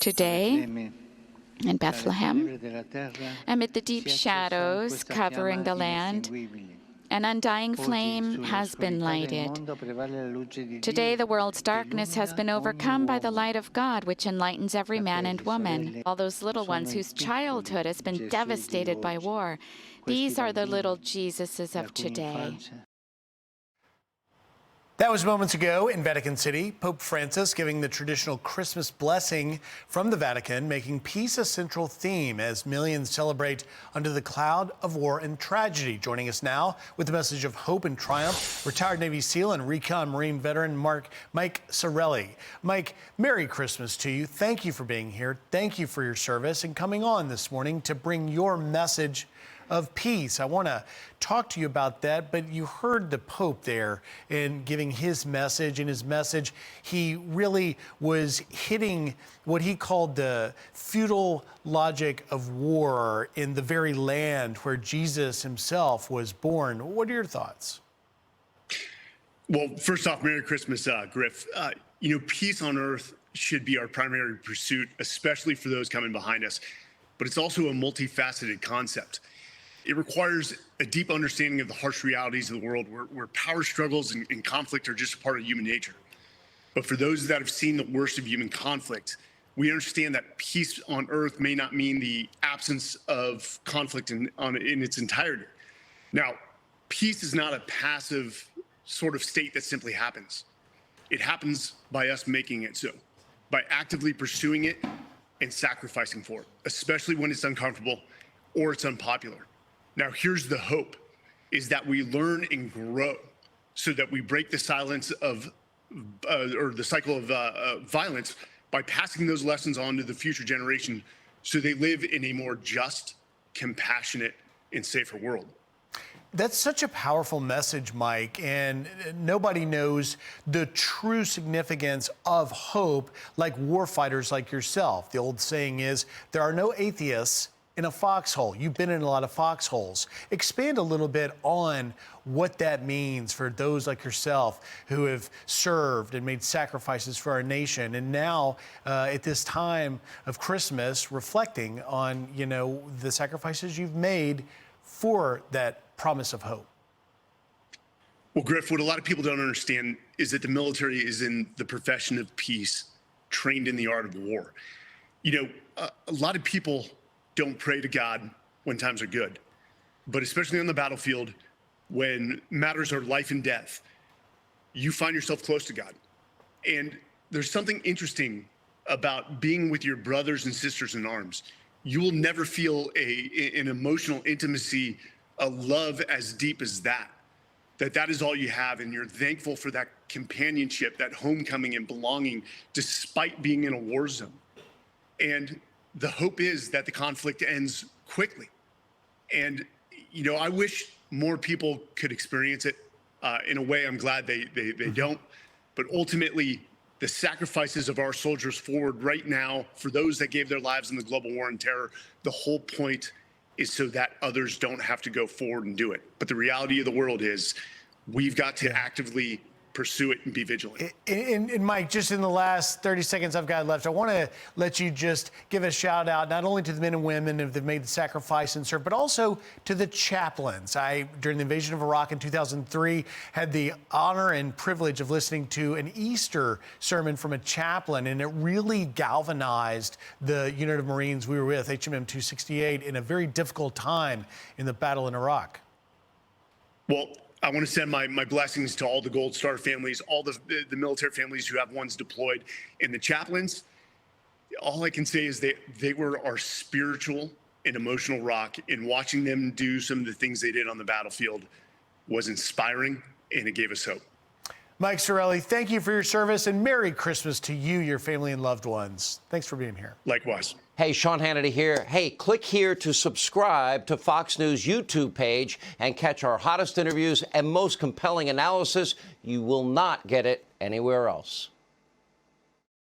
Today, in Bethlehem, amid the deep shadows covering the land, an undying flame has been lighted. Today, the world's darkness has been overcome by the light of God, which enlightens every man and woman. All those little ones whose childhood has been devastated by war, these are the little Jesuses of today. That was moments ago in Vatican City. Pope Francis giving the traditional Christmas blessing from the Vatican, making peace a central theme as millions celebrate under the cloud of war and tragedy. Joining us now with the message of hope and triumph, retired Navy SEAL and recon Marine veteran Mike Sarraille. Mike, Merry Christmas to you. Thank you for being here. Thank you for your service and coming on this morning to bring your message of peace. I want to talk to you about that, but you heard the Pope there in giving his message. In his message, he really was hitting what he called the futile logic of war in the very land where Jesus himself was born. What are your thoughts? Well, first off, Merry Christmas, Griff. Peace on earth should be our primary pursuit, especially for those coming behind us. But it's also a multifaceted concept. It requires a deep understanding of the harsh realities of the world where power struggles and conflict are just a part of human nature. But for those that have seen the worst of human conflict, we understand that peace on earth may not mean the absence of conflict in its entirety. Now, peace is not a passive sort of state that simply happens. It happens by us making it so, by actively pursuing it and sacrificing for it, especially when it's uncomfortable or it's unpopular. Now, here's the hope, is that we learn and grow so that we break the silence of, or the cycle of violence by passing those lessons on to the future generation so they live in a more just, compassionate, and safer world. That's such a powerful message, Mike, and nobody knows the true significance of hope like warfighters like yourself. The old saying is, there are no atheists in a foxhole. You've been in a lot of foxholes. Expand a little bit on what that means for those like yourself who have served and made sacrifices for our nation. And now, at this time of Christmas, reflecting on, the sacrifices you've made for that promise of hope. Well, Griff, what a lot of people don't understand is that the military is in the profession of peace, trained in the art of war. A lot of people don't pray to God when times are good, but especially on the battlefield, when matters are life and death, you find yourself close to God. And there's something interesting about being with your brothers and sisters in arms. You will never feel an emotional intimacy, a love as deep as that is all you have. And you're thankful for that companionship, that homecoming and belonging, despite being in a war zone. And the hope is that the conflict ends quickly. And, I wish more people could experience it. In a way, I'm glad they don't. But ultimately, the sacrifices of our soldiers forward right now, for those that gave their lives in the global war on terror, the whole point is so that others don't have to go forward and do it. But the reality of the world is we've got to actively pursue it and be vigilant. And Mike, just in the last 30 seconds I've got left, I want to let you just give a shout out not only to the men and women that have made the sacrifice and served, but also to the chaplains. During the invasion of Iraq in 2003, had the honor and privilege of listening to an Easter sermon from a chaplain, and it really galvanized the unit of Marines we were with, HMM 268, in a very difficult time in the battle in Iraq. Well, I want to send my blessings to all the Gold Star families, all the military families who have ones deployed, and the chaplains. All I can say is they were our spiritual and emotional rock, and watching them do some of the things they did on the battlefield was inspiring, and it gave us hope. Mike Sarraille, thank you for your service, and Merry Christmas to you, your family, and loved ones. Thanks for being here. Likewise. Hey, Sean Hannity here. Hey, click here to subscribe to Fox News YouTube page and catch our hottest interviews and most compelling analysis. You will not get it anywhere else.